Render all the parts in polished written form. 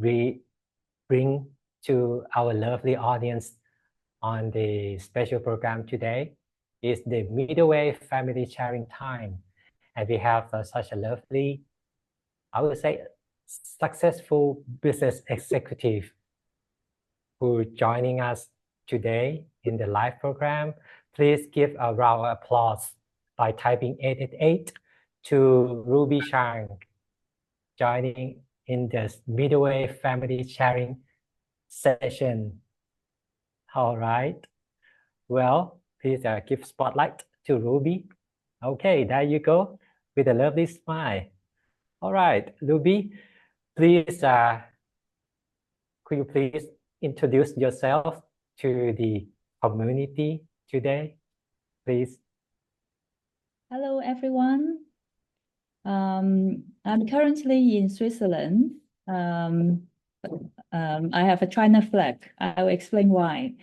we bring to our lovely audience on the special program today is the Middleway Family Sharing Time. And we have such a lovely, I would say, successful business executive who joining us today in the live program. Please give a round of applause by typing 888 to Ruby Chang, joining in the Middleway Family Sharing session. All right. Well, please give spotlight to Ruby. Okay, there you go, with a lovely smile. All right, Ruby, please, could you please introduce yourself to the community today, please? Hello, everyone. I'm currently in Switzerland. I have a China flag. I will explain why.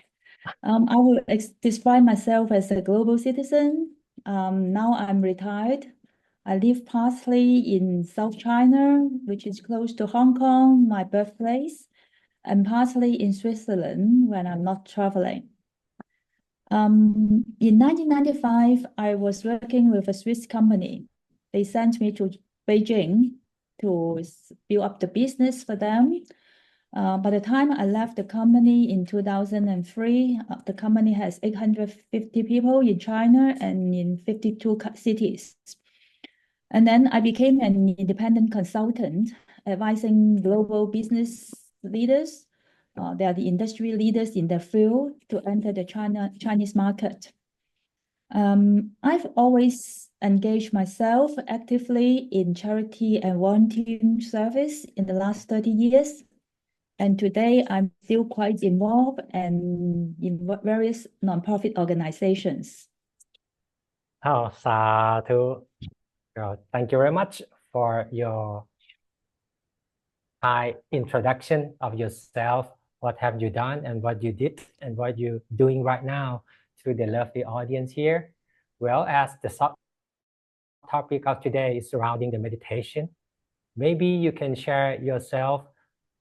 I will describe myself as a global citizen. Now I'm retired. I live partly in South China, which is close to Hong Kong, my birthplace, and partly in Switzerland when I'm not traveling. In 1995, I was working with a Swiss company. They sent me to Beijing to build up the business for them. By the time I left the company in 2003, the company has 850 people in China and in 52 cities. And then I became an independent consultant, advising global business leaders. They are the industry leaders in their field to enter the Chinese market. I've always engaged myself actively in charity and volunteering service in the last 30 years. And today I'm still quite involved and in various nonprofit organizations. Oh, Sadhu. Thank you very much for your high introduction of yourself. What have you done and what you did and what you're doing right now to the lovely audience here. Well, as the topic of today is surrounding the meditation, maybe you can share yourself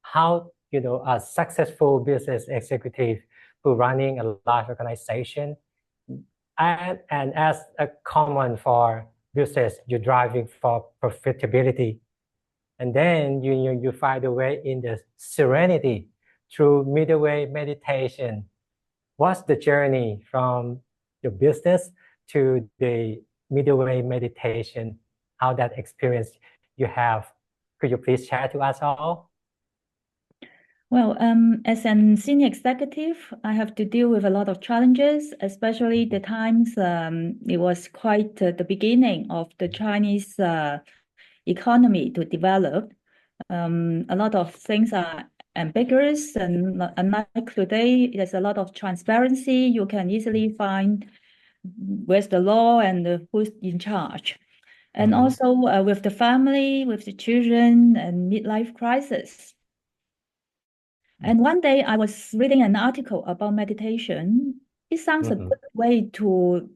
how, a successful business executive who running a large organization, and as a common for business, you're driving for profitability. And then you find a way in the serenity through middleway meditation. What's the journey from your business to the middleway meditation? How that experience you have? Could you please share to us all? Well, as an senior executive, I have to deal with a lot of challenges, especially the times it was quite the beginning of the Chinese economy to develop. A lot of things are ambiguous, and unlike today, there's a lot of transparency. You can easily find where's the law and who's in charge. And also with the family, with the children, and midlife crisis. And one day I was reading an article about meditation. It sounds a good way to,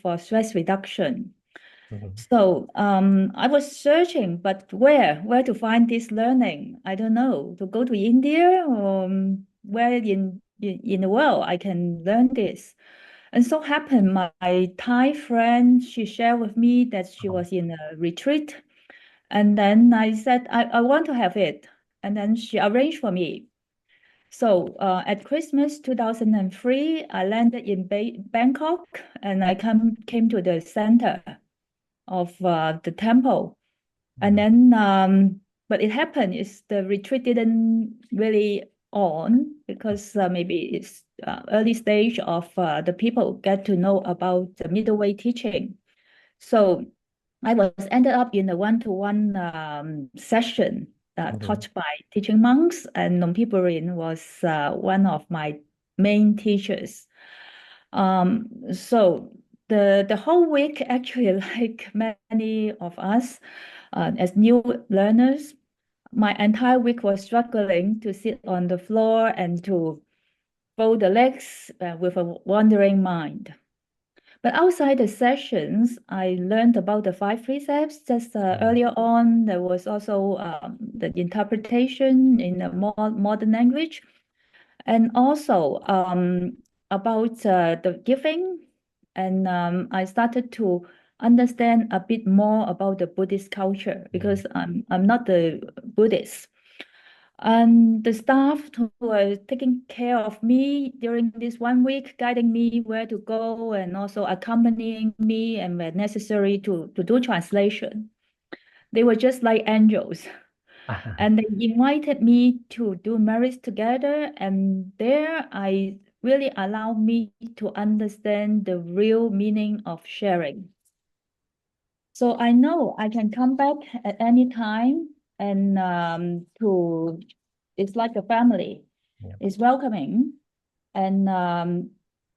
for stress reduction. So I was searching, but where to find this learning? I don't know. To go to India or where in the world I can learn this. And so happened, my Thai friend, she shared with me that she was in a retreat. And then I said, I want to have it. And then she arranged for me. So at Christmas 2003, I landed in Bangkok, and I came to the center of the temple. And then, but it happened is the retreat didn't really on because maybe it's early stage of the people get to know about the middle way teaching. So I was ended up in a one-to-one session taught by teaching monks, and Nong Piparin was one of my main teachers. So the whole week, actually, like many of us as new learners, my entire week was struggling to sit on the floor and to fold the legs with a wandering mind. But outside the sessions, I learned about the five precepts. Just earlier on, there was also the interpretation in a more modern language, and also about the giving. And I started to understand a bit more about the Buddhist culture because I'm not the Buddhist. And the staff who were taking care of me during this 1 week, guiding me where to go and also accompanying me and where necessary to do translation. They were just like angels. And they invited me to do marriage together. And there I really allowed me to understand the real meaning of sharing. So I know I can come back at any time and it's like a family. It's welcoming and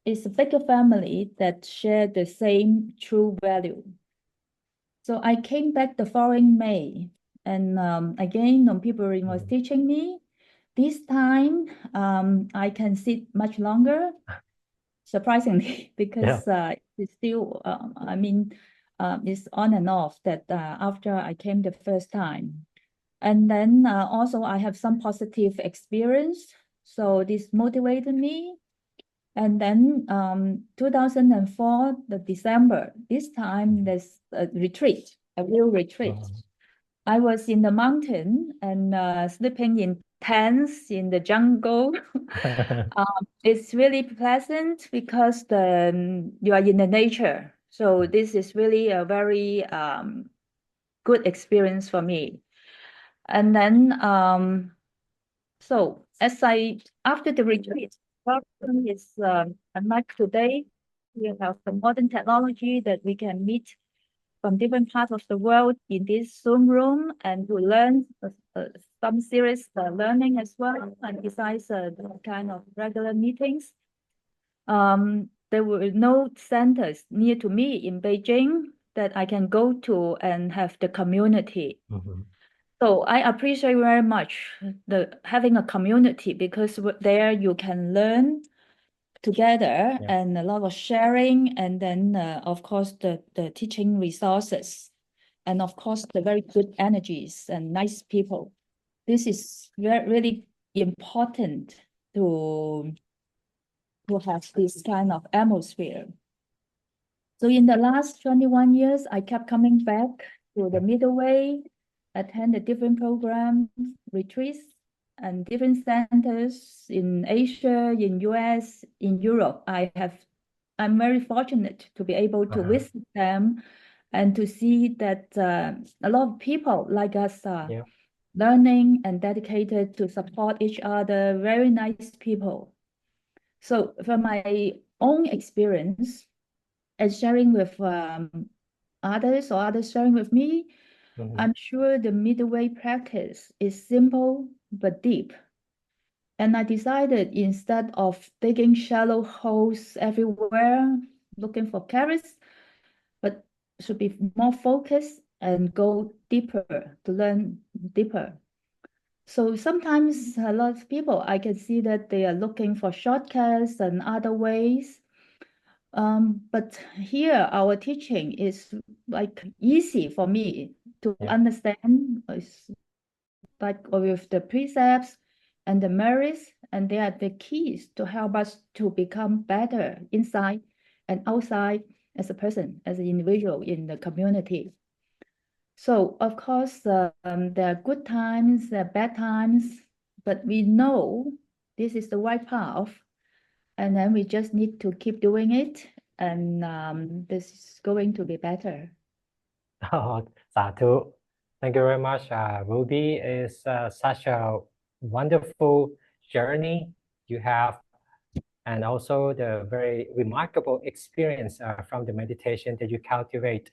it's a bigger family that share the same true value. So I came back the following May and again, Nong Piperin was teaching me. This time I can sit much longer, surprisingly, because it's still, it's on and off that after I came the first time. And then also I have some positive experience. So this motivated me. And then 2004, the December, this time there's a retreat, a real retreat. I was in the mountain and sleeping in tents in the jungle. It's really pleasant because you are in the nature. So this is really a very good experience for me. And then, so after the retreat, problem is unlike today, we have the modern technology that we can meet from different parts of the world in this Zoom room and to learn some serious learning as well. And besides the kind of regular meetings, there were no centers near to me in Beijing that I can go to and have the community. So I appreciate very much having a community because there you can learn together and a lot of sharing, and then of course the teaching resources, and of course the very good energies and nice people. This is really important to have this kind of atmosphere. So in the last 21 years, I kept coming back to the Middle Way, attend the different programs, retreats, and different centers in Asia, in US, in Europe. I'm very fortunate to be able to visit them and to see that a lot of people like us are learning and dedicated to support each other, very nice people. So from my own experience and sharing with others or others sharing with me, I'm sure the middle way practice is simple but deep. And I decided instead of digging shallow holes everywhere, looking for carrots, but should be more focused and go deeper to learn deeper. So sometimes a lot of people, I can see that they are looking for shortcuts and other ways. But here our teaching is like easy for me to understand. It's like with the precepts and the merits, and they are the keys to help us to become better inside and outside as a person, as an individual in the community. So of course, there are good times, there are bad times, but we know this is the right path, and then we just need to keep doing it, and this is going to be better. Oh, Sadhu. Thank you very much. Ruby is such a wonderful journey you have, and also the very remarkable experience from the meditation that you cultivate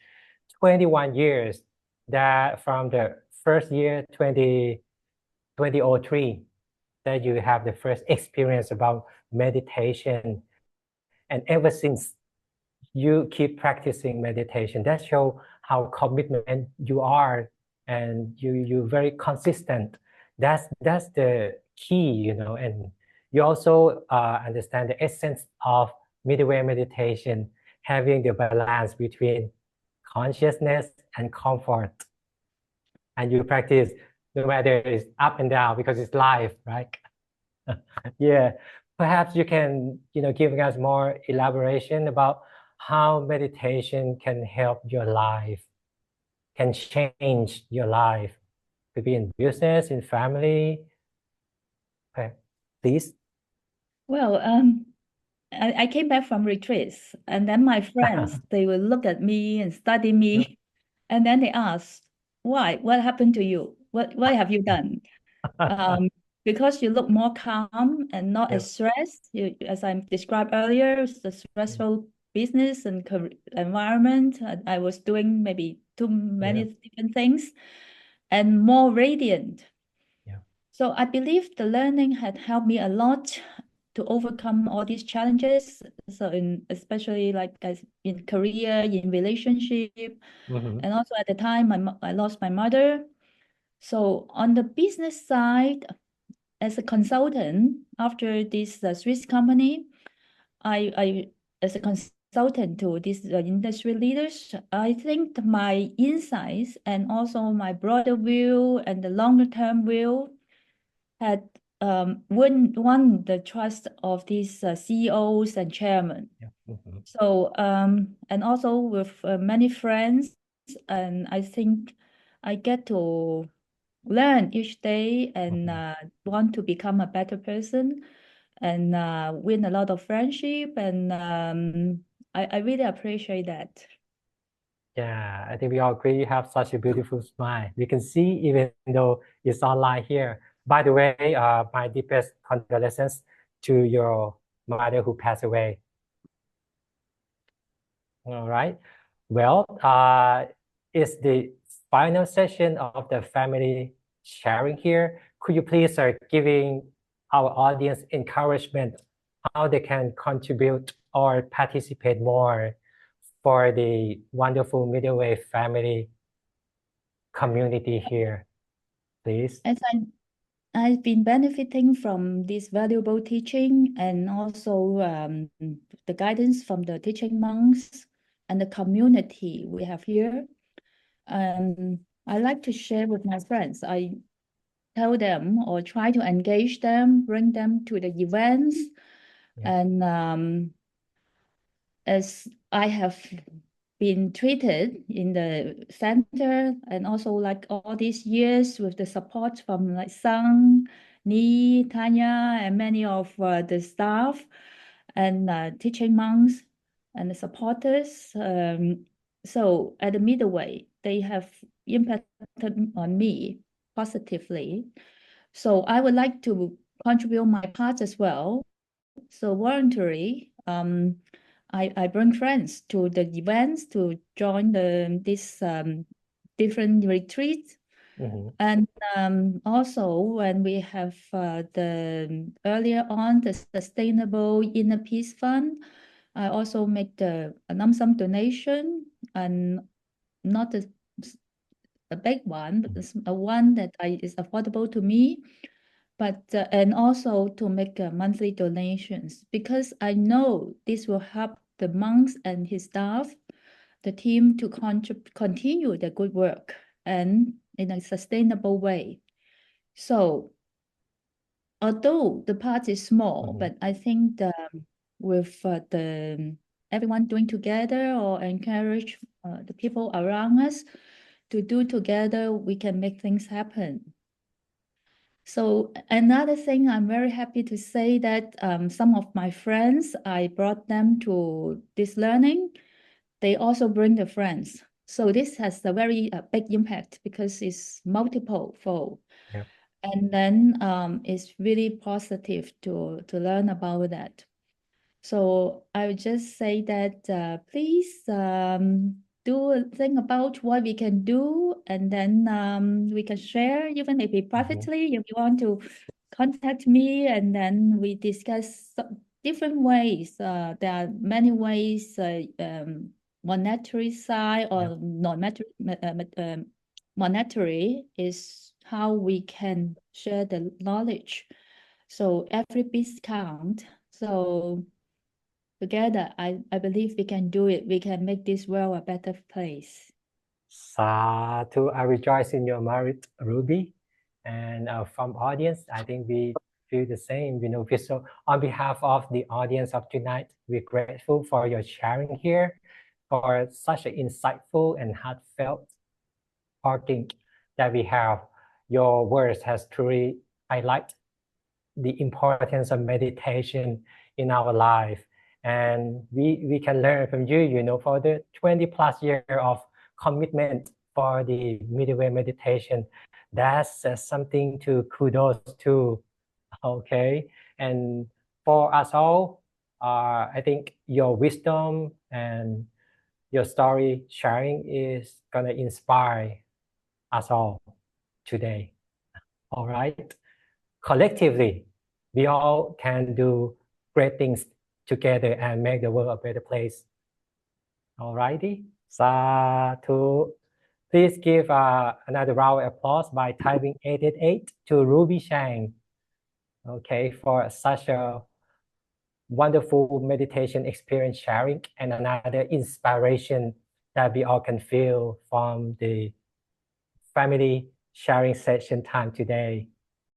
21 years, that from the first year 2003 that you have the first experience about meditation, and ever since you keep practicing meditation. That shows how commitment you are, and you're very consistent. That's the key, and you also understand the essence of midway meditation, having the balance between consciousness and comfort. And you practice no matter it's up and down because it's life, right? Yeah. Perhaps you can, give us more elaboration about how meditation can help your life, can change your life. Could be in business, in family. Okay. Please. Well, I came back from retreats, and then my friends, they will look at me and study me, and then they ask, why? What happened to you? What have you done? Um, because you look more calm and not Yeah. as stressed. As I described earlier, it's the stressful business and environment. I was doing maybe too many different things and more radiant. Yeah. So I believe the learning had helped me a lot to overcome all these challenges. So especially like as in career, in relationship, and also at the time I lost my mother. So on the business side, as a consultant, after this Swiss company, I as a consultant to these industry leaders, I think my insights and also my broader view and the longer term view had won the trust of these CEOs and chairmen. Yeah. So and also with many friends, and I think I get to learn each day and want to become a better person and win a lot of friendship, and I really appreciate that. Yeah, I think we all agree you have such a beautiful smile. We can see even though it's online here. By the way, my deepest condolences to your mother who passed away. All right. Well, it's the final session of the family sharing here. Could you please start giving our audience encouragement how they can contribute or participate more for the wonderful middle way family community here, please? As I've been benefiting from this valuable teaching and also the guidance from the teaching monks and the community we have here. I like to share with my friends. I tell them or try to engage them, bring them to the events. Yeah. And as I have been treated in the center and also like all these years with the support from like Sang, Ni, Tanya, and many of the staff and teaching monks and the supporters. So at the middle way, they have impacted on me positively. So I would like to contribute my part as well. So voluntary, I bring friends to the events to join this different retreats. And also when we have the earlier on the Sustainable Inner Peace Fund, I also make a lump sum donation, and not a big one, but it's a one that is affordable to me. But and also to make monthly donations, because I know this will help the monks and his staff, the team, to continue the good work and in a sustainable way. So although the part is small, but I think with the everyone doing together or encourage the people around us to do together, we can make things happen. So another thing, I'm very happy to say that some of my friends, I brought them to this learning. They also bring their friends. So this has a very big impact because it's multiple fold. Yeah. And then it's really positive to learn about that. So I would just say that please do a thing about what we can do, and then we can share, even if it privately, if you want to contact me, and then we discuss different ways. There are many ways, monetary side or non-monetary. Monetary is how we can share the knowledge. So every piece count. So together, I believe we can do it. We can make this world a better place. Sadhu, I rejoice in your merit, Ruby. And from audience, I think we feel the same. So on behalf of the audience of tonight, we're grateful for your sharing here, for such an insightful and heartfelt parting that we have. Your words has truly highlighted the importance of meditation in our life. And we can learn from you, for the 20 plus year of commitment for the midway meditation. That's something to kudos to, okay? And for us all, I think your wisdom and your story sharing is gonna inspire us all today. All right. Collectively, we all can do great things together and make the world a better place. All righty. Sadhu. Please give another round of applause by typing 888 to Ruby Chang. Okay, for such a wonderful meditation experience sharing and another inspiration that we all can feel from the family sharing session time today.